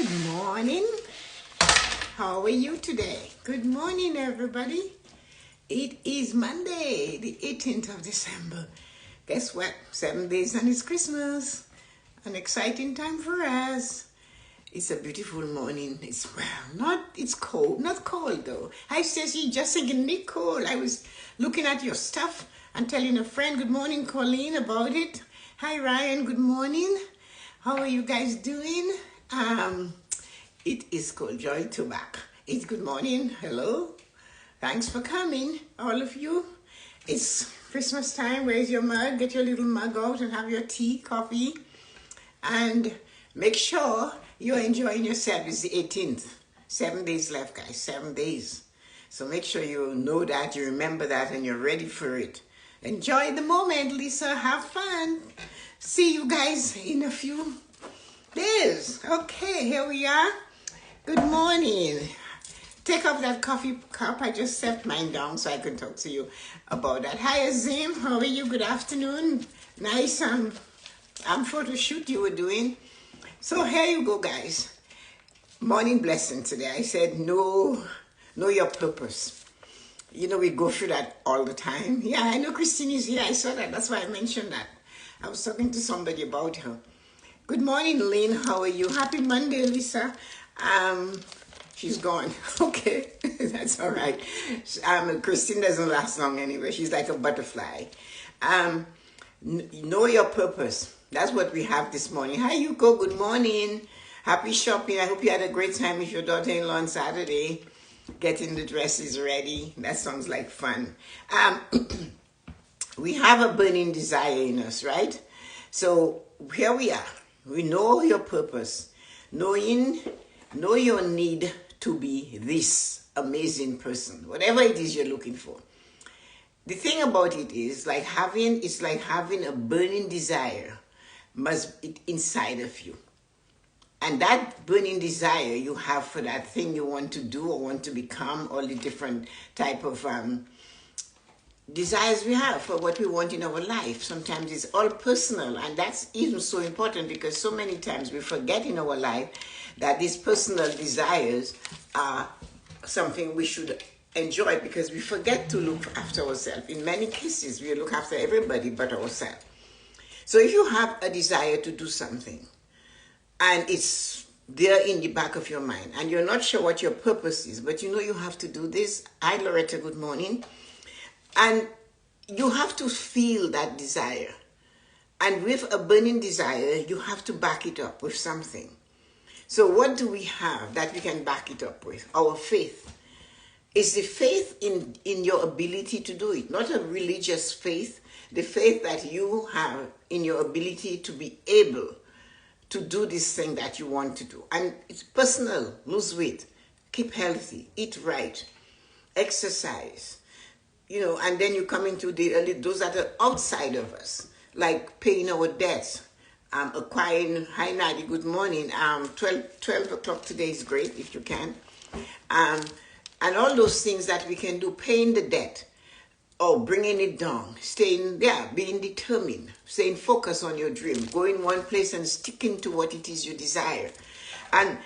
Good morning. How are you today? Good morning, everybody. It is Monday, the 18th of December. Guess what? 7 days and it's Christmas. An exciting time for us. It's a beautiful morning. It's cold. Not cold though. Hi, Stacey. Just thinking it cold. I was looking at your stuff and telling a friend, good morning, Colleen, about it. Hi, Ryan. Good morning. How are you guys doing? It is cold. Joy to back. It's good morning. Hello. Thanks for coming, all of you. It's Christmas time. Where's your mug? Get your little mug out and have your tea, coffee. And make sure you're enjoying yourself. It's the 18th. 7 days left, guys. 7 days. So make sure you know that, you remember that, and you're ready for it. Enjoy the moment, Lisa. Have fun. See you guys in a few days. Okay, here we are. Good morning. Take off that coffee cup. I just set mine down so I can talk to you about that. Hi, Azim. How are you? Good afternoon. Nice photo shoot you were doing. So here you go, guys. Morning blessing today. I said, know your purpose. You know, we go through that all the time. Yeah, I know Christine is here. I saw that. That's why I mentioned that. I was talking to somebody about her. Good morning, Lynn. How are you? Happy Monday, Lisa. She's gone. Okay, that's all right. Christine doesn't last long anyway. She's like a butterfly. Know your purpose. That's what we have this morning. Hi, Yuko. Good morning. Happy shopping. I hope you had a great time with your daughter-in-law on Saturday. Getting the dresses ready. That sounds like fun. We have a burning desire in us, right? So here we are. We know your purpose. Know your need to be this amazing person. Whatever it is you're looking for. The thing about it is it's like having a burning desire must be inside of you. And that burning desire you have for that thing you want to do or want to become, all the different type of desires we have for what we want in our life. Sometimes it's all personal, and that's even so important because so many times we forget in our life that these personal desires are something we should enjoy because we forget to look after ourselves. In many cases, we look after everybody but ourselves. So if you have a desire to do something and it's there in the back of your mind and you're not sure what your purpose is, but you know you have to do this. Hi, Loretta, good morning. And you have to feel that desire. And with a burning desire, you have to back it up with something. So what do we have that we can back it up with? Our faith. It's the faith in your ability to do it, not a religious faith, the faith that you have in your ability to be able to do this thing that you want to do. And it's personal. Lose weight, keep healthy, eat right, exercise. You know, and then you come into those that are outside of us, like paying our debts, acquiring, hi Nadi, good morning, 12 o'clock today is great if you can, and all those things that we can do, paying the debt, or bringing it down, staying there, being determined, staying focused on your dream, going one place and sticking to what it is you desire. And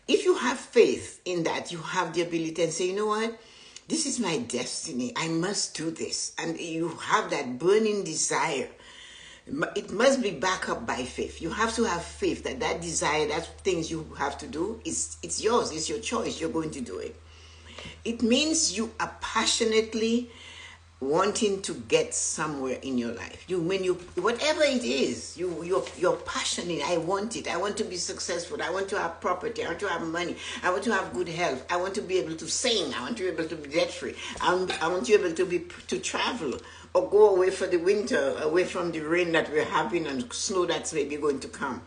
if you have faith in that, you have the ability and say, you know what? This is my destiny. I must do this. And you have that burning desire. It must be backed up by faith. You have to have faith that that desire, that things you have to do, it's yours. It's your choice. You're going to do it. It means you are passionately wanting to get somewhere in your life. Whatever it is, you're passionate. I want it. I want to be successful. I want to have property. I want to have money. I want to have good health. I want to be able to sing. I want to be able to be debt free. I want to be able to travel or go away for the winter, away from the rain that we're having and snow that's maybe going to come.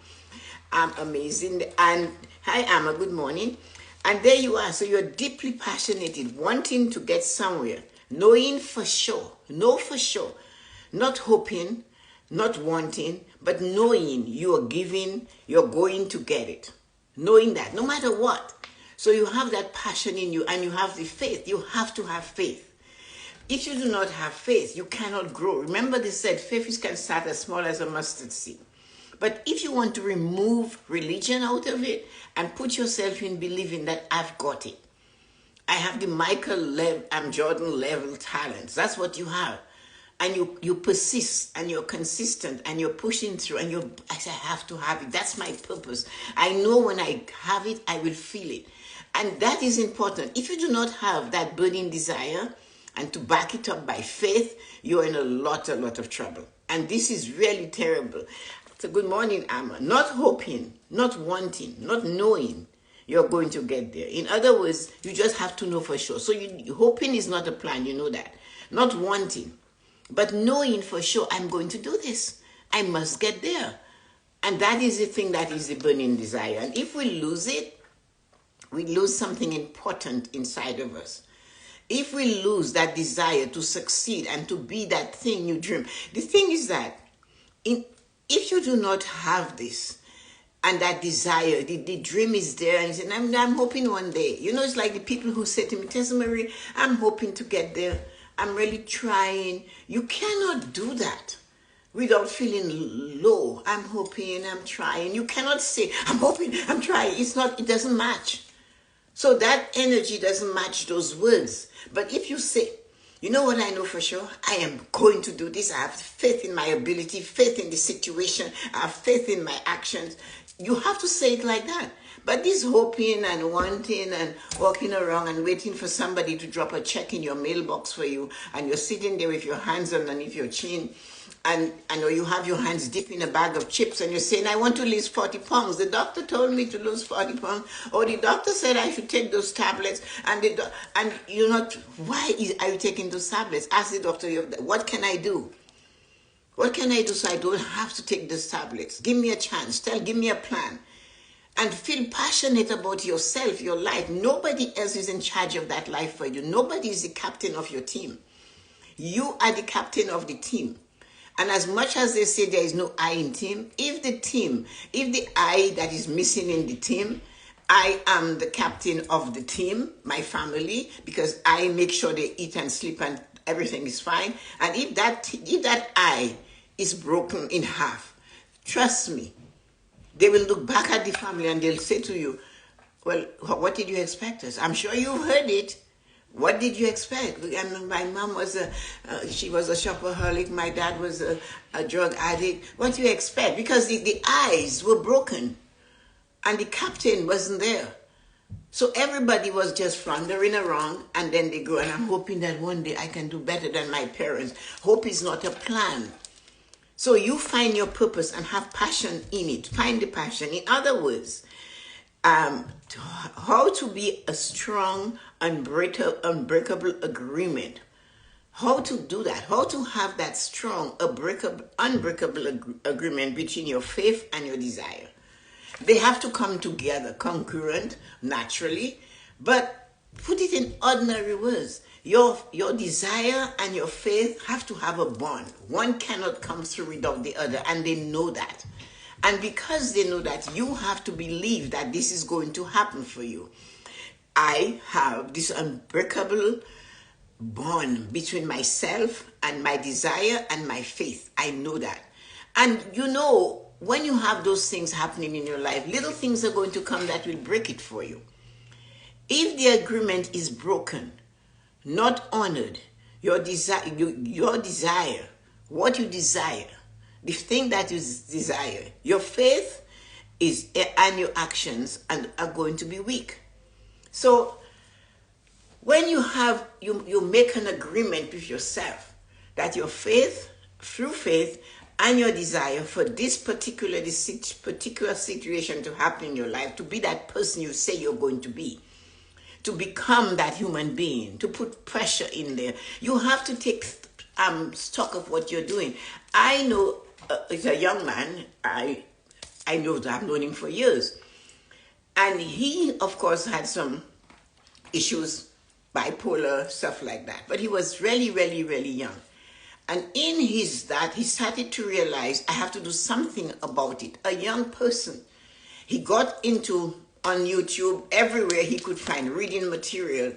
Amazing. And hi, Amma. Good morning. And there you are. So you're deeply passionate, wanting to get somewhere. Knowing for sure, know for sure, not hoping, not wanting, but knowing you're going to get it. Knowing that, no matter what. So you have that passion in you and you have the faith. You have to have faith. If you do not have faith, you cannot grow. Remember they said faith can start as small as a mustard seed. But if you want to remove religion out of it and put yourself in believing that I've got it, I have the Jordan level talents. That's what you have. And you persist and you're consistent and you're pushing through and I say, I have to have it. That's my purpose. I know when I have it, I will feel it. And that is important. If you do not have that burning desire and to back it up by faith, you're in a lot of trouble. And this is really terrible. So good morning, Amma. Not hoping, not wanting, not knowing you're going to get there. In other words, you just have to know for sure. So hoping is not a plan, you know that. Not wanting, but knowing for sure, I'm going to do this. I must get there. And that is the thing that is the burning desire. And if we lose it, we lose something important inside of us. If we lose that desire to succeed and to be that thing you dream, the thing is that if you do not have this, and that desire, the dream is there, and you say, I'm hoping one day. You know, it's like the people who say to me, Tessa-Marie, I'm hoping to get there. I'm really trying. You cannot do that without feeling low. I'm hoping, I'm trying. You cannot say, I'm hoping, I'm trying. It doesn't match. So that energy doesn't match those words. But if you say, you know what I know for sure? I am going to do this. I have faith in my ability, faith in the situation. I have faith in my actions. You have to say it like that. But this hoping and wanting and walking around and waiting for somebody to drop a check in your mailbox for you, and you're sitting there with your hands underneath your chin, and or you have your hands deep in a bag of chips, and you're saying, I want to lose 40 pounds. The doctor told me to lose 40 pounds. Or the doctor said I should take those tablets. And you're not, why are you taking those tablets? Ask the doctor, what can I do? What can I do so I don't have to take those tablets? Give me a chance. Give me a plan. And feel passionate about yourself, your life. Nobody else is in charge of that life for you. Nobody is the captain of your team. You are the captain of the team. And as much as they say there is no I in team, if the I that is missing in the team, I am the captain of the team, my family, because I make sure they eat and sleep and everything is fine. And if that I is broken in half, trust me, they will look back at the family and they'll say to you, well, what did you expect us? I'm sure you heard it. What did you expect? And my mom was she was a shopaholic. My dad was a drug addict. What do you expect? Because the eyes were broken and the captain wasn't there. So everybody was just floundering around, and then they go, and I'm hoping that one day I can do better than my parents. Hope is not a plan. So you find your purpose and have passion in it. Find the passion. In other words, how to be a strong, unbreakable agreement. How to do that. How to have that strong, unbreakable agreement between your faith and your desire. They have to come together, concurrent, naturally, but put it in ordinary words. Your desire and your faith have to have a bond. One cannot come through without the other, and they know that. And because they know that, you have to believe that this is going to happen for you. I have this unbreakable bond between myself and my desire and my faith. I know that. And you know, when you have those things happening in your life, little things are going to come that will break it for you. If the agreement is broken, not honored, your desire, what you desire, the thing that you desire, your faith is and your actions are going to be weak. So when you make an agreement with yourself that your faith, through faith, and your desire for this particular situation to happen in your life, to be that person you say you're going to be, to become that human being, to put pressure in there, you have to take stock of what you're doing. I know it's a young man. I know that I've known him for years, and he, of course, had some issues, bipolar, stuff like that. But he was really, really, really young. And in he started to realize, I have to do something about it. A young person, he got into, on YouTube, everywhere he could find reading material,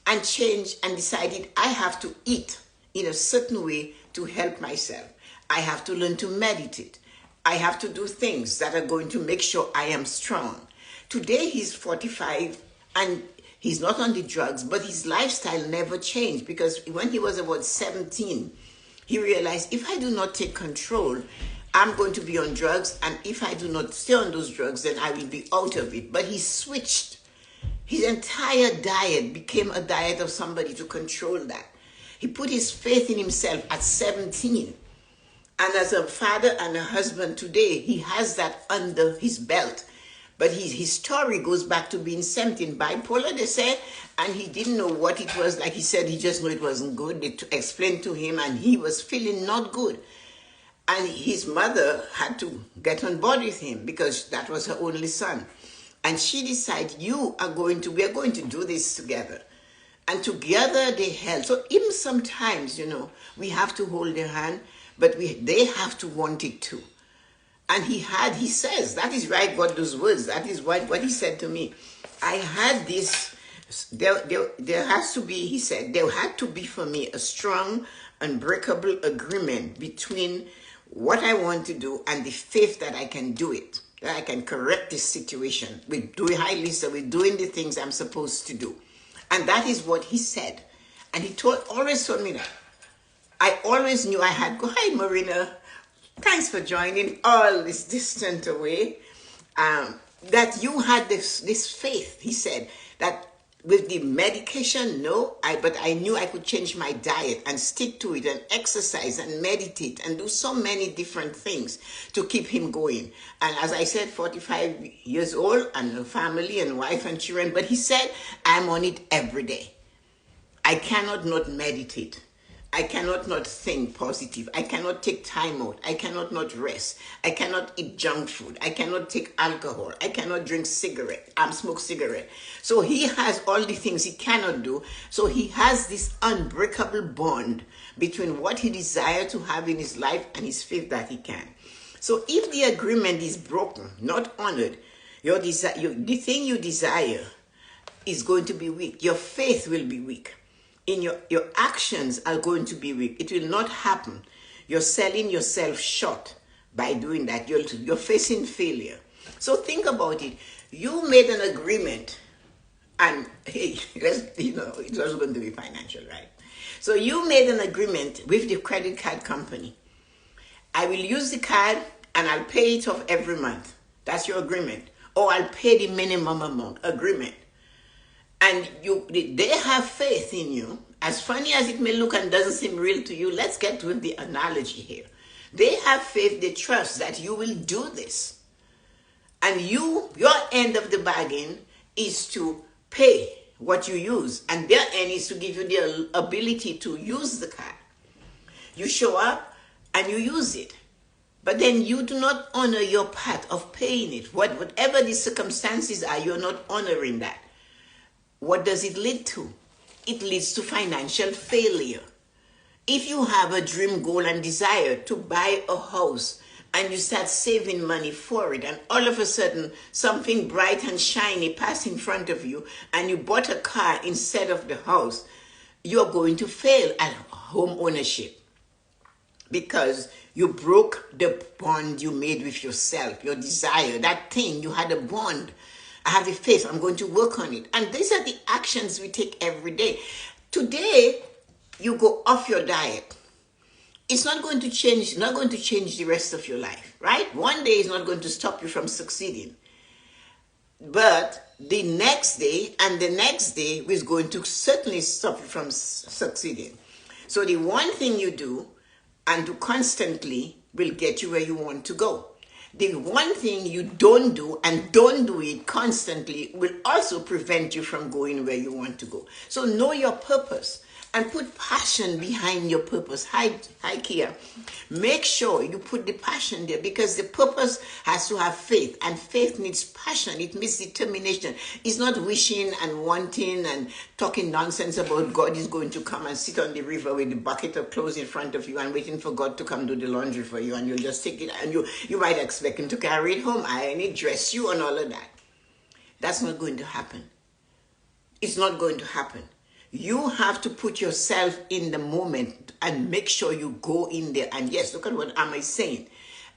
and changed and decided, I have to eat in a certain way to help myself. I have to learn to meditate. I have to do things that are going to make sure I am strong. Today he's 45 and he's not on the drugs, but his lifestyle never changed, because when he was about 17, he realized, if I do not take control, I'm going to be on drugs, and if I do not stay on those drugs, then I will be out of it. But he switched. His entire diet became a diet of somebody to control that. He put his faith in himself at 17. And as a father and a husband today, he has that under his belt. But his story goes back to being 17. Bipolar, they said, and he didn't know what it was. Like he said, he just knew it wasn't good. They explained to him, and he was feeling not good. And his mother had to get on board with him, because that was her only son. And she decided, we are going to do this together. And together they held. So even sometimes, we have to hold their hand, but they have to want it too. And he says, that is right, God, those words. That is what he said to me. I had this, there has to be, he said, there had to be for me a strong, unbreakable agreement between what I want to do and the faith that I can do it, that I can correct this situation. We're doing the things I'm supposed to do. And that is what he said. And he always told me that. I always knew I had, go ahead, Marina. Thanks for joining all this distant away. That you had this faith, he said, that with the medication, but I knew I could change my diet and stick to it and exercise and meditate and do so many different things to keep him going. And as I said, 45 years old and a family and wife and children, but he said, I'm on it every day. I cannot not meditate. I cannot not think positive. I cannot take time out. I cannot not rest. I cannot eat junk food. I cannot take alcohol. I cannot drink smoke cigarette. So he has all the things he cannot do. So he has this unbreakable bond between what he desires to have in his life and his faith that he can. So if the agreement is broken, not honored, the thing you desire is going to be weak. Your faith will be weak. Your actions are going to be weak. It will not happen. You're selling yourself short by doing that. You're facing failure. So think about it. You made an agreement, and hey, it was going to be financial, right? So you made an agreement with the credit card company. I will use the card and I'll pay it off every month. That's your agreement. Or I'll pay the minimum amount. Agreement. And they have faith in you. As funny as it may look and doesn't seem real to you, let's get with the analogy here. They have faith, they trust that you will do this. And your end of the bargain is to pay what you use. And their end is to give you the ability to use the card. You show up and you use it. But then you do not honor your part of paying it. Whatever the circumstances are, you're not honoring that. What does it lead to? It leads to financial failure. If you have a dream, goal, and desire to buy a house, and you start saving money for it, and all of a sudden something bright and shiny passed in front of you, and you bought a car instead of the house, you're going to fail at home ownership, because you broke the bond you made with yourself, your desire, that thing. You had a bond. I have the faith, I'm going to work on it. And these are the actions we take every day. Today, you go off your diet. It's not going to change the rest of your life, right? One day is not going to stop you from succeeding. But the next day and the next day is going to certainly stop you from succeeding. So the one thing you do and do constantly will get you where you want to go. The one thing you don't do and don't do it constantly will also prevent you from going where you want to go. So know your purpose and put passion behind your purpose. Hi, Kia. Make sure you put the passion there, because the purpose has to have faith, and faith needs passion. It needs determination. It's not wishing and wanting and talking nonsense about God is going to come and sit on the river with the bucket of clothes in front of you and waiting for God to come do the laundry for you, and you'll just take it, and you might expect him to carry it home, iron it, dress you, and all of that. That's not going to happen. It's not going to happen. You have to put yourself in the moment and make sure you go in there. And yes, look at what am I saying.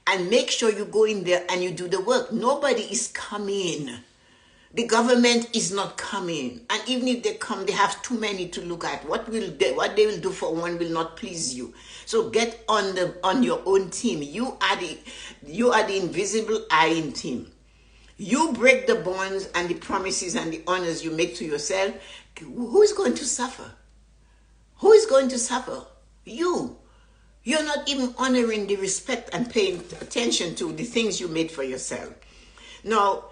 and make sure you go in there and you do the work. Nobody is coming. The government is not coming. And even if they come, they have too many to look at. What they will do for one will not please you. So get on your own team. You are the invisible iron team. You break the bonds and the promises and the honors you make to yourself. Who is going to suffer? Who is going to suffer? You. You're not even honoring the respect and paying attention to the things you made for yourself. Now,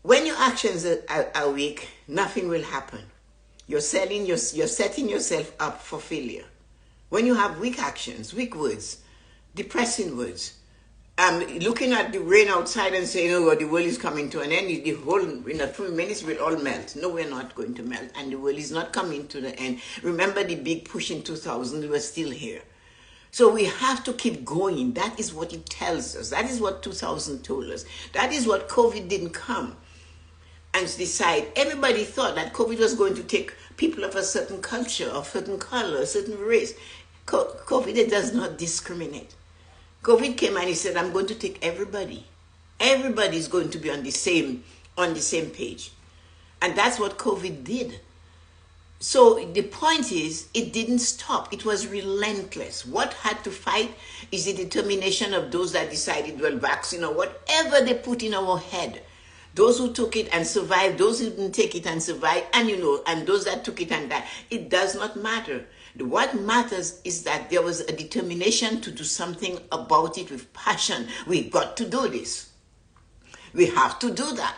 when your actions are weak, nothing will happen. You're setting yourself up for failure. When you have weak actions, weak words, depressing words, looking at the rain outside and saying, oh, the world is coming to an end, the whole, in a few minutes, we'll all melt. No, we're not going to melt, and the world is not coming to the end. Remember the big push in 2000, we were still here. So we have to keep going. That is what it tells us. That is what 2000 told us. That is what COVID didn't come and decide. Everybody thought that COVID was going to take people of a certain culture, of a certain color, a certain race. COVID does not discriminate. COVID came and he said, I'm going to take everybody. Everybody is going to be on the same page. And that's what COVID did. So the point is, it didn't stop. It was relentless. What had to fight is the determination of those that decided, well, vaccine or whatever they put in our head. Those who took it and survived, those who didn't take it and survived, and those that took it and died. It does not matter. What matters is that there was a determination to do something about it with passion. We got to do this. We have to do that.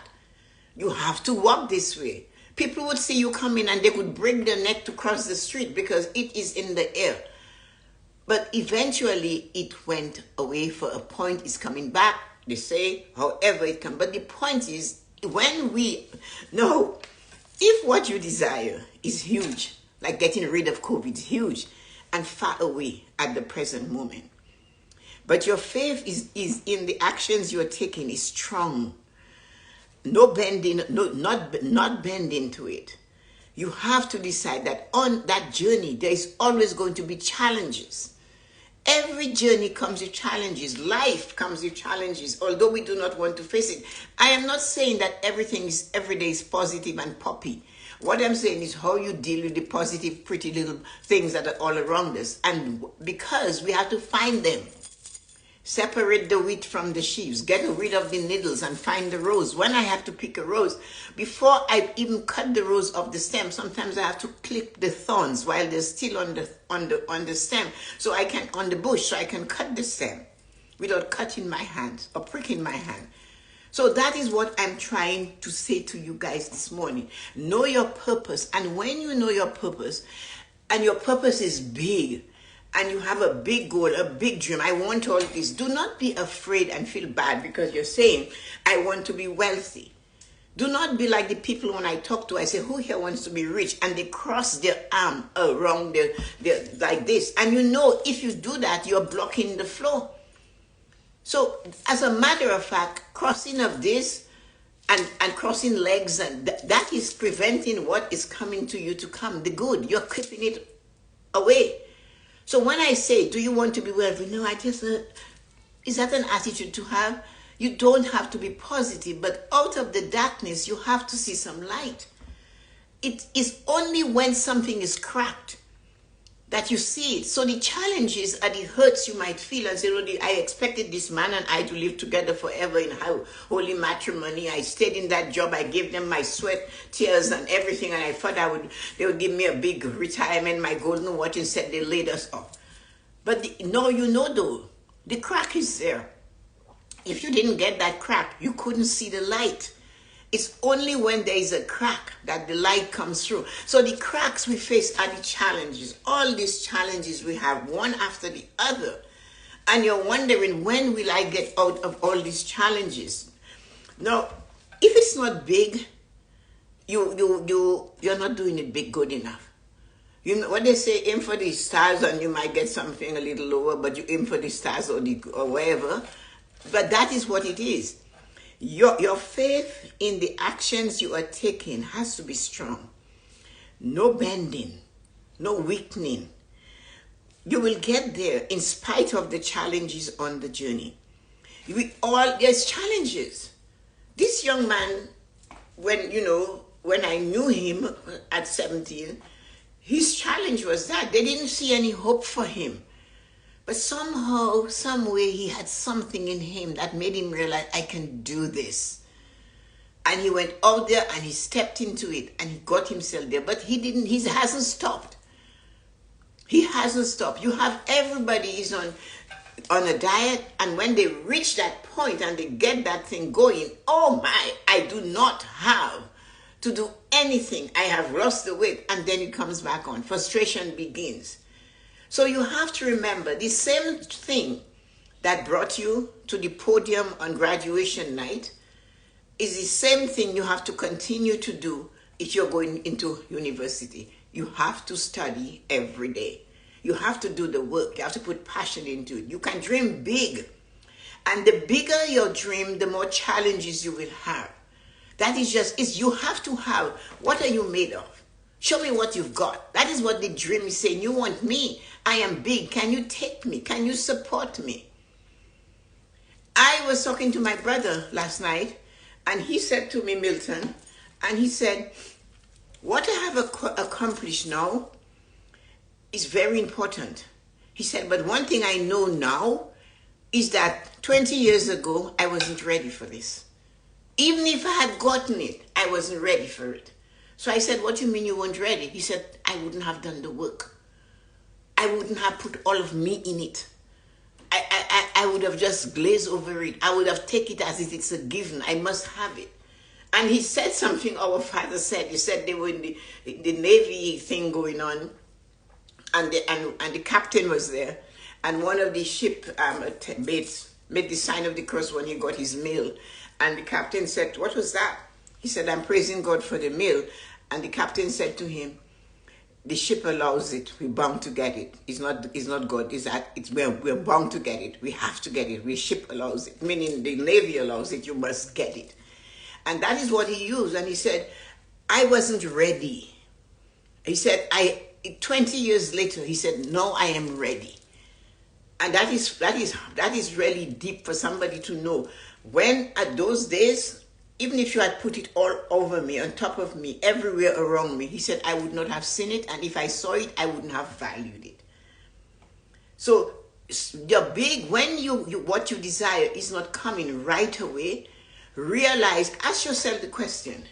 You have to walk this way. People would see you coming and they could break their neck to cross the street because it is in the air. But eventually it went away for a point. It's coming back. They say, however it comes. But the point is, if what you desire is huge, like getting rid of COVID, huge and far away at the present moment, but your faith is in the actions you're taking is strong. No bending, not bending to it. You have to decide that on that journey, there is always going to be challenges. Every journey comes with challenges. Life comes with challenges, although we do not want to face it. I am not saying that every day is positive and poppy. What I'm saying is how you deal with the positive, pretty little things that are all around us. And because we have to find them. Separate the wheat from the sheaves. Get rid of the needles and find the rose. When I have to pick a rose, before I even cut the rose off the stem, sometimes I have to clip the thorns while they're still on the stem, so I can on the bush, so I can cut the stem without cutting my hand or pricking my hand. So that is what I'm trying to say to you guys this morning. Know your purpose, and when you know your purpose, and your purpose is big, and you have a big goal, a big dream, I want all this. Do not be afraid and feel bad because you're saying, I want to be wealthy. Do not be like the people when I talk to, I say, who here wants to be rich? And they cross their arm around like this. And if you do that, you're blocking the flow. So as a matter of fact, crossing of this and crossing legs, and that is preventing what is coming to you to come, the good. You're keeping it away. So when I say, do you want to be wealthy? No, is that an attitude to have? You don't have to be positive, but out of the darkness, you have to see some light. It is only when something is cracked that you see it. So the challenges are the hurts you might feel and say, I expected this man and I to live together forever in holy matrimony. I stayed in that job. I gave them my sweat, tears, and everything. And I thought they would give me a big retirement, my golden watch. Instead, they laid us off. But though, the crack is there. If you didn't get that crack, you couldn't see the light. It's only when there is a crack that the light comes through. So the cracks we face are the challenges. All these challenges we have, one after the other. And you're wondering, when will I get out of all these challenges? Now, if it's not big, you're not doing it big good enough. You know what they say, aim for the stars and you might get something a little lower, but you aim for the stars or wherever. But that is what it is. Your faith in the actions you are taking has to be strong. No bending, no weakening. You will get there in spite of the challenges on the journey. There's challenges. This young man, when I knew him at 17, his challenge was that they didn't see any hope for him. But somehow, some way, he had something in him that made him realize, I can do this. And he went out there and he stepped into it and he got himself there. But he hasn't stopped. He hasn't stopped. You have everybody is on a diet, and when they reach that point and they get that thing going, oh my, I do not have to do anything. I have lost the weight, and then it comes back on. Frustration begins. So you have to remember the same thing that brought you to the podium on graduation night is the same thing you have to continue to do if you're going into university. You have to study every day. You have to do the work. You have to put passion into it. You can dream big. And the bigger your dream, the more challenges you will have. That is you have to have, what are you made of? Show me what you've got. That is what the dream is saying. You want me. I am big. Can you take me? Can you support me? I was talking to my brother last night, and he said to me, Milton, and he said, what I have accomplished now is very important. He said, but one thing I know now is that 20 years ago, I wasn't ready for this. Even if I had gotten it, I wasn't ready for it. So I said, what do you mean you weren't ready? He said, I wouldn't have done the work. I wouldn't have put all of me in it. I would have just glazed over it. I would have taken it as if it's a given. I must have it. And he said something our father said. He said they were in the Navy thing going on, and the captain was there. And one of the ship mates made the sign of the cross when he got his meal. And the captain said, what was that? He said, I'm praising God for the meal. And the captain said to him, the ship allows it. We're bound to get it. It's not God. We're bound to get it. We have to get it. The ship allows it. Meaning the Navy allows it. You must get it. And that is what he used. And he said, I wasn't ready. He said, 20 years later, he said, no, I am ready. And that is really deep for somebody to know. When at those days, even if you had put it all over me, on top of me, everywhere around me, he said, I would not have seen it. And if I saw it, I wouldn't have valued it. So you're big. When what you desire is not coming right away, realize, ask yourself the question,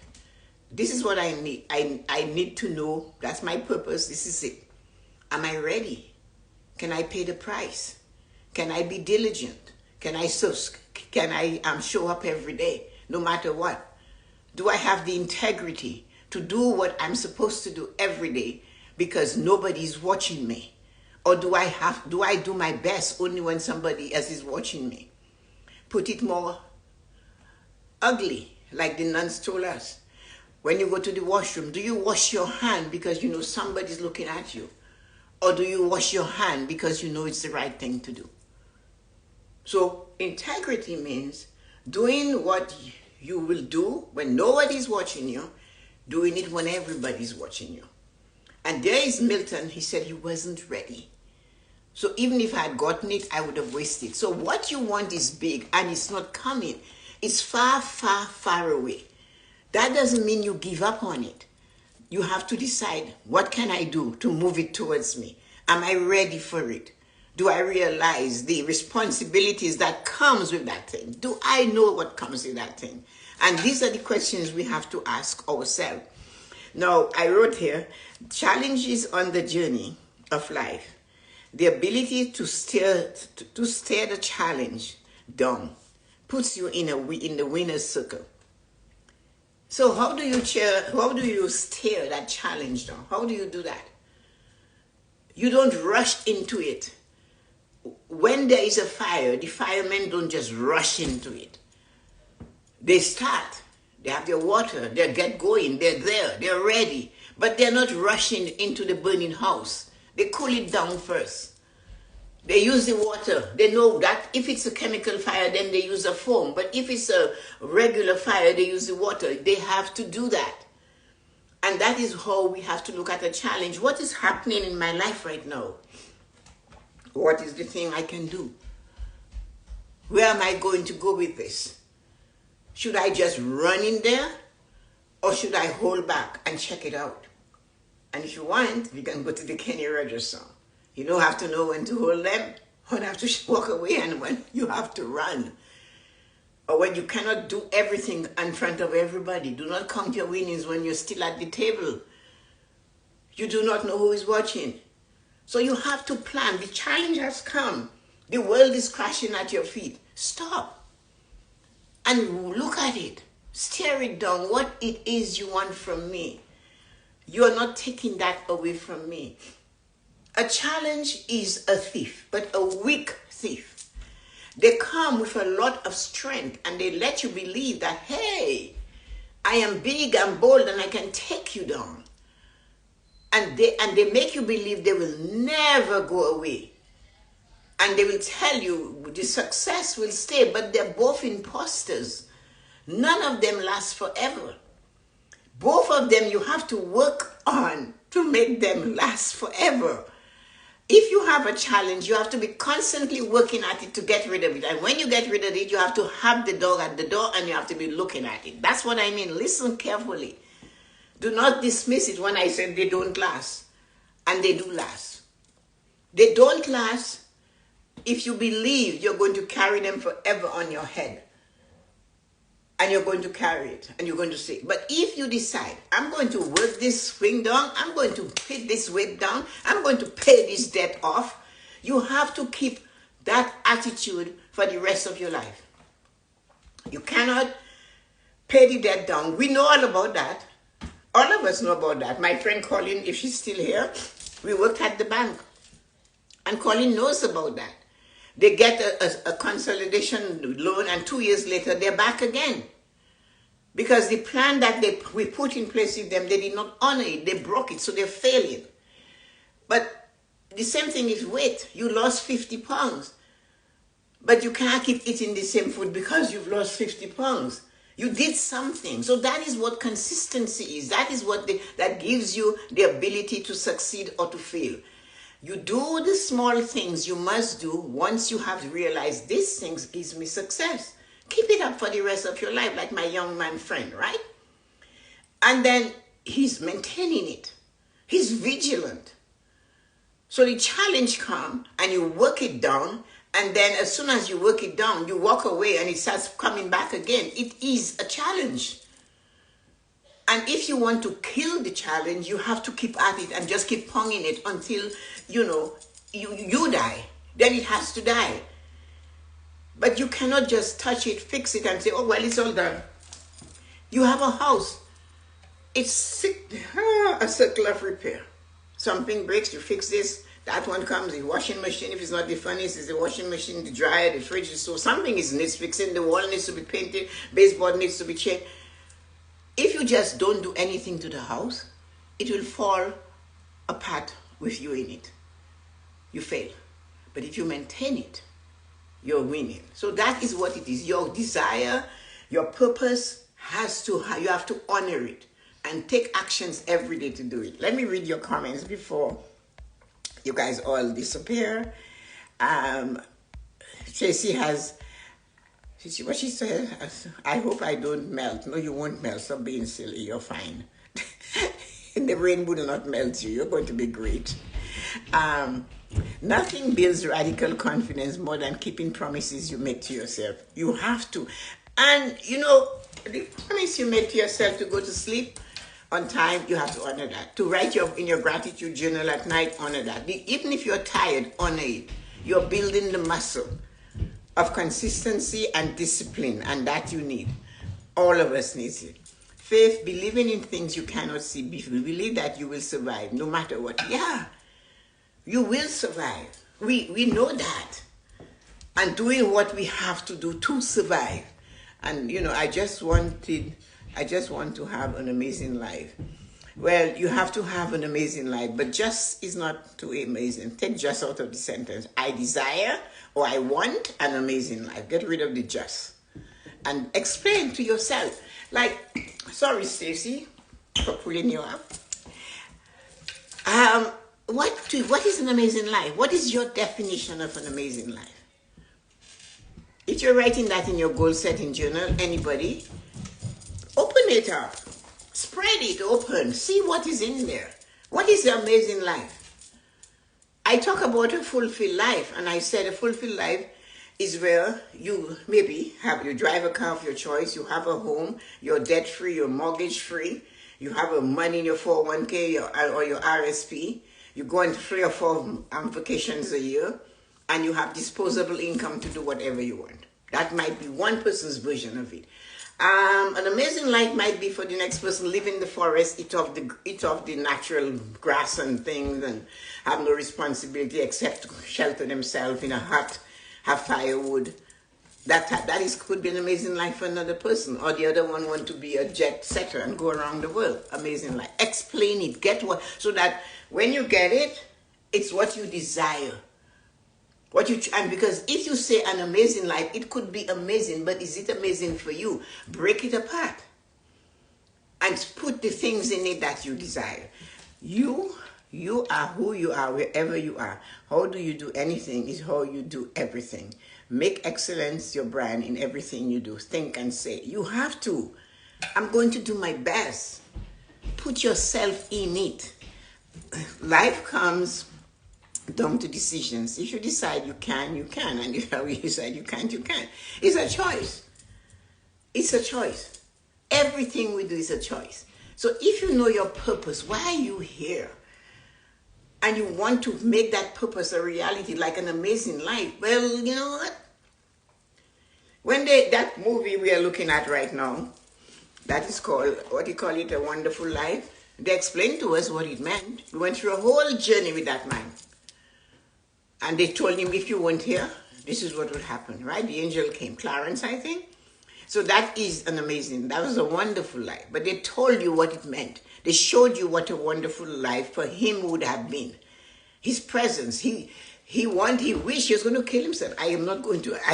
this is what I need. I need to know, that's my purpose, this is it. Am I ready? Can I pay the price? Can I be diligent? Can I show up every day, no matter what? Do I have the integrity to do what I'm supposed to do every day because nobody's watching me? Or do I do my best only when somebody else is watching me? Put it more ugly, like the nuns told us. When you go to the washroom, do you wash your hand because you know somebody's looking at you? Or do you wash your hand because you know it's the right thing to do? So integrity means doing what you will do when nobody's watching you, doing it when everybody's watching you. And there is Milton, he said he wasn't ready. So even if I had gotten it, I would have wasted. So what you want is big and it's not coming. It's far, far, far away. That doesn't mean you give up on it. You have to decide, what can I do to move it towards me? Am I ready for it? Do I realize the responsibilities that comes with that thing? Do I know what comes with that thing? And these are the questions we have to ask ourselves. Now, I wrote here, challenges on the journey of life. The ability to steer the challenge down puts you in the winner's circle. So how do you steer that challenge down? How do you do that? You don't rush into it. When there is a fire, the firemen don't just rush into it. They start. They have their water. They get going. They're there. They're ready. But they're not rushing into the burning house. They cool it down first. They use the water. They know that if it's a chemical fire, then they use a foam. But if it's a regular fire, they use the water. They have to do that. And that is how we have to look at a challenge. What is happening in my life right now? What is the thing I can do? Where am I going to go with this? Should I just run in there, or should I hold back and check it out? And if you want, you can go to the Kenny Rogers song. You don't have to know when to hold them, when you have to walk away, and when you have to run. Or when you cannot do everything in front of everybody. Do not count your winnings when you're still at the table. You do not know who is watching. So you have to plan. The challenge has come. The world is crashing at your feet. Stop and look at it. Stare it down. What it is you want from me. You are not taking that away from me. A challenge is a thief, but a weak thief. They come with a lot of strength and they let you believe that, hey, I am big and bold and I can take you down. And they make you believe they will never go away. And they will tell you the success will stay, but they're both imposters. None of them last forever. Both of them you have to work on to make them last forever. If you have a challenge, you have to be constantly working at it to get rid of it. And when you get rid of it, you have to have the dog at the door and you have to be looking at it. That's what I mean. Listen carefully. Do not dismiss it when I said they don't last. And they do last. They don't last if you believe you're going to carry them forever on your head. And you're going to carry it. And you're going to say, but if you decide, I'm going to work this swing down, I'm going to put this weight down, I'm going to pay this debt off, you have to keep that attitude for the rest of your life. You cannot pay the debt down. We know all about that. All of us know about that. My friend Colin, if she's still here, we worked at the bank. And Colin knows about that. They get a consolidation loan and 2 years later, they're back again. Because the plan that we put in place with them, they did not honor it. They broke it, so they're failing. But the same thing is weight. You lost 50 pounds. But you can't keep eating the same food because you've lost 50 pounds. You did something. So that is what consistency is. That is what that gives you the ability to succeed or to fail. You do the small things you must do once you have realized these things gives me success. Keep it up for the rest of your life, like my young man friend, right? And then he's maintaining it. He's vigilant. So the challenge comes and you work it down, and then as soon as you work it down, you walk away and it starts coming back again. It is a challenge. And if you want to kill the challenge, you have to keep at it and just keep ponging it until, you die. Then it has to die. But you cannot just touch it, fix it, and say, oh, well, it's all done. You have a house. It's a circle of repair. Something breaks, you fix this. That one comes, the washing machine. If it's not the furnace, it's the washing machine, the dryer, the fridge. So something needs fixing. The wall needs to be painted. Baseboard needs to be changed. If you just don't do anything to the house, it will fall apart with you in it. You fail. But if you maintain it, you're winning. So that is what it is. Your desire, your purpose you have to honor it and take actions every day to do it. Let me read your comments before you guys all disappear. Tracy has... What she said, I hope I don't melt. No, you won't melt. Stop being silly. You're fine. The rain will not melt you. You're going to be great. Nothing builds radical confidence more than keeping promises you make to yourself. You have to. And, the promise you make to yourself to go to sleep on time, you have to honor that. To write in your gratitude journal at night, honor that. Even if you're tired, honor it. You're building the muscle of consistency and discipline, and that you need. All of us need it. Faith, believing in things you cannot see. Believe that you will survive no matter what. Yeah, you will survive. We know that. And doing what we have to do to survive. And I just want to have an amazing life. Well, you have to have an amazing life, but just is not too amazing. Take just out of the sentence. I desire or I want an amazing life. Get rid of the just. And explain to yourself. Sorry, Stacey, for pulling you up. What is an amazing life? What is your definition of an amazing life? If you're writing that in your goal setting journal, anybody, open it up. Spread it open. See what is in there. What is the amazing life? I talk about a fulfilled life, and I said a fulfilled life is where you maybe you drive a car of your choice, you have a home, you're debt free, you're mortgage free, you have a money in your 401k or your RSP, you go on 3 or 4 vacations a year, and you have disposable income to do whatever you want. That might be one person's version of it. An amazing life might be for the next person, live in the forest, eat off the natural grass and things, and have no responsibility except to shelter themselves in a hut, have firewood. That could be an amazing life for another person. Or the other one want to be a jet setter and go around the world. Amazing life. Explain it. Get what, so that when you get it, it's what you desire. And because if you say an amazing life, it could be amazing, but is it amazing for you? Break it apart and put the things in it that you desire. You are who you are wherever you are. How do you do anything is how you do everything. Make excellence your brand in everything you do. Think and say. You have to. I'm going to do my best. Put yourself in it. Life comes down to decisions. If you decide you can, you can. And if you decide you can't, you can't. It's a choice. It's a choice. Everything we do is a choice. So if you know your purpose, why are you here? And you want to make that purpose a reality, like an amazing life, well, you know what? When that movie we are looking at right now, that is called, what do you call it, A Wonderful Life, they explained to us what it meant. We went through a whole journey with that man. And they told him, if you weren't here, this is what would happen, right? The angel came, Clarence, I think. So that is that was a wonderful life. But they told you what it meant. They showed you what a wonderful life for him would have been. His presence, he wished he was going to kill himself. I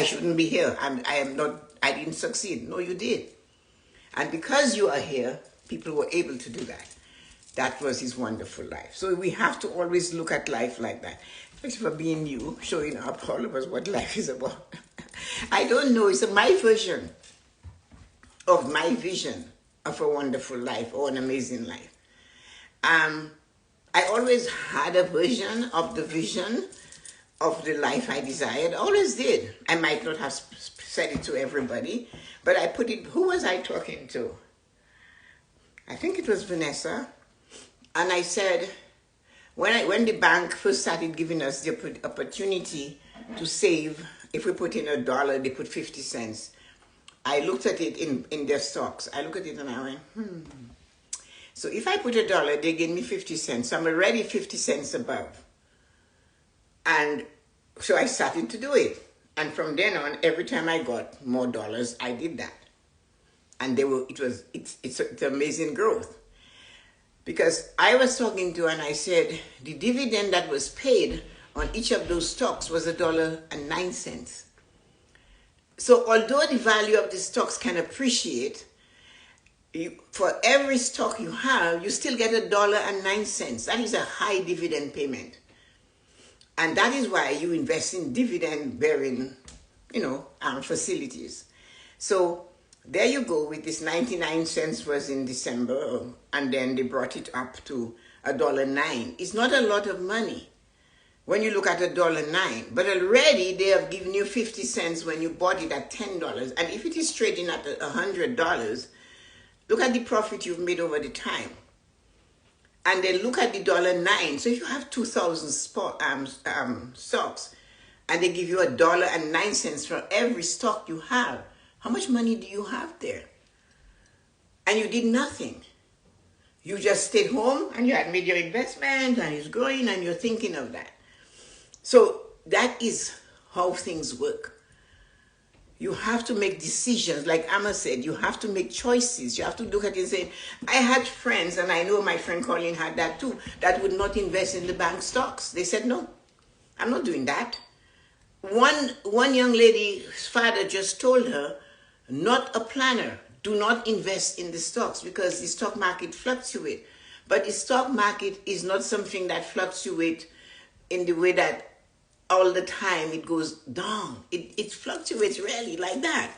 shouldn't be here. I didn't succeed. No, you did. And because you are here, people were able to do that. That was his wonderful life. So we have to always look at life like that. Thanks for being you, showing up all of us what life is about. I don't know, it's my version of my vision of a wonderful life or an amazing life. I always had a version of the vision of the life I desired. I always did. I might not have said it to everybody, but I put it, who was I talking to? I think it was Vanessa. And I said, when the bank first started giving us the opportunity to save, if we put in $1, they put 50 cents. I looked at it in their stocks. I looked at it and I went, So if I put $1, they gave me 50 cents. So I'm already 50 cents above. And so I started to do it. And from then on, every time I got more dollars, I did that. And it's amazing growth. Because I was talking to her and I said, the dividend that was paid on each of those stocks was $1.09. So although the value of the stocks can appreciate, for every stock you have, you still get $1.09. That is a high dividend payment. And that is why you invest in dividend-bearing, facilities. So there you go with this 99 cents was in December, and then they brought it up to $1.09. It's not a lot of money when you look at $1.09, but already they have given you 50 cents when you bought it at $10. And if it is trading at $100, look at the profit you've made over the time. And then look at the $1.09. So if you have 2,000 stocks, and they give you $1.09 for every stock you have, how much money do you have there? And you did nothing. You just stayed home and you had made your investment and it's growing and you're thinking of that. So that is how things work. You have to make decisions. Like Amma said, you have to make choices. You have to look at it and say, I had friends, and I know my friend Colleen had that too, that would not invest in the bank stocks. They said, no, I'm not doing that. One young lady's father just told her, not a planner. Do not invest in the stocks because the stock market fluctuates. But the stock market is not something that fluctuates in the way that all the time it goes down. It fluctuates really like that.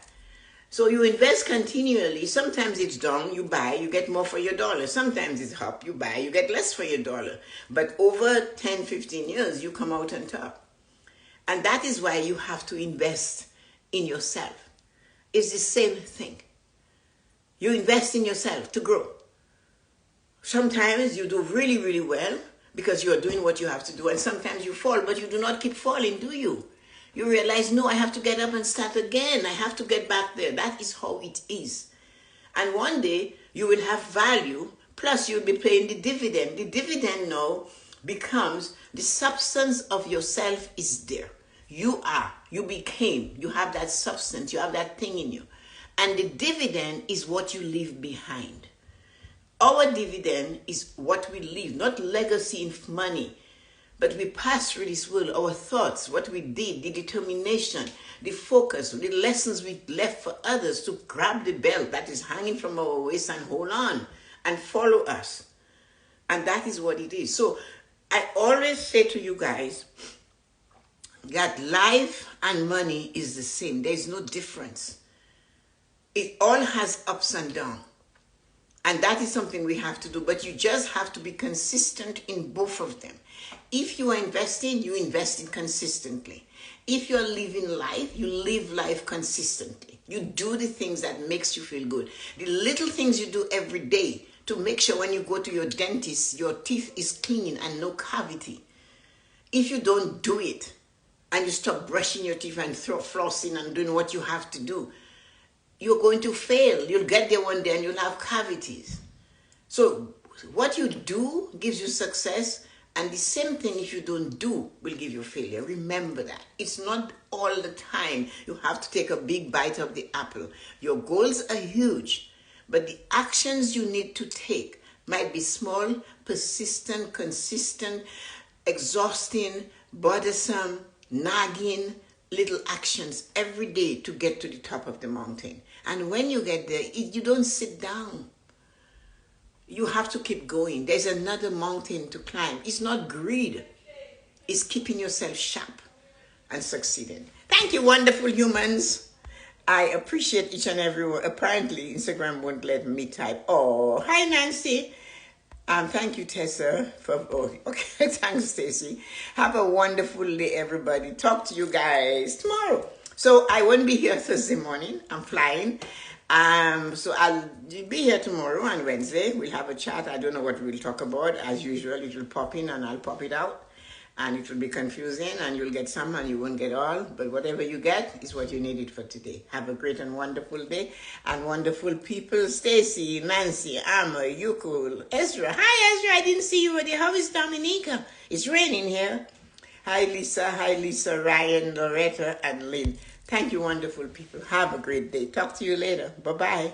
So you invest continually. Sometimes it's down, you buy, you get more for your dollar. Sometimes it's up, you buy, you get less for your dollar. But over 10, 15 years, you come out on top. And that is why you have to invest in yourself. It's the same thing. You invest in yourself to grow. Sometimes you do really, really well because you are doing what you have to do. And sometimes you fall, but you do not keep falling, do you? You realize, no, I have to get up and start again. I have to get back there. That is how it is. And one day you will have value, plus you'll be paying the dividend. The dividend now becomes the substance of yourself is there. You are, you became, you have that substance, you have that thing in you. And the dividend is what you leave behind. Our dividend is what we leave, not legacy in money. But we pass through this world, our thoughts, what we did, the determination, the focus, the lessons we left for others to grab the belt that is hanging from our waist and hold on and follow us. And that is what it is. So I always say to you guys that life and money is the same. There is no difference. It all has ups and downs. And that is something we have to do. But you just have to be consistent in both of them. If you are investing, you invest in consistently. If you are living life, you live life consistently. You do the things that makes you feel good. The little things you do every day to make sure when you go to your dentist, your teeth is clean and no cavity. If you don't do it and you stop brushing your teeth and flossing and doing what you have to do, you're going to fail. You'll get there one day and you'll have cavities. So what you do gives you success, and the same thing if you don't do will give you failure. Remember that. It's not all the time you have to take a big bite of the apple. Your goals are huge, but the actions you need to take might be small, persistent, consistent, exhausting, bothersome, nagging, little actions every day to get to the top of the mountain. And when you get there, you don't sit down. You have to keep going. There's another mountain to climb. It's not greed. It's keeping yourself sharp and succeeding. Thank you, wonderful humans. I appreciate each and every one. Apparently, Instagram won't let me type. Oh, hi, Nancy. Thank you, Tessa. Okay, thanks, Stacy. Have a wonderful day, everybody. Talk to you guys tomorrow. So I won't be here Thursday morning. I'm flying. So I'll be here tomorrow and Wednesday. We'll have a chat. I don't know what we'll talk about. As usual, it will pop in and I'll pop it out. And it will be confusing and you'll get some and you won't get all. But whatever you get is what you needed for today. Have a great and wonderful day. And wonderful people. Stacy, Nancy, Amma, Yuko, Ezra. Hi, Ezra. I didn't see you already. How is Dominica? It's raining here. Hi, Lisa, Ryan, Loretta, and Lynn. Thank you, wonderful people. Have a great day. Talk to you later. Bye-bye.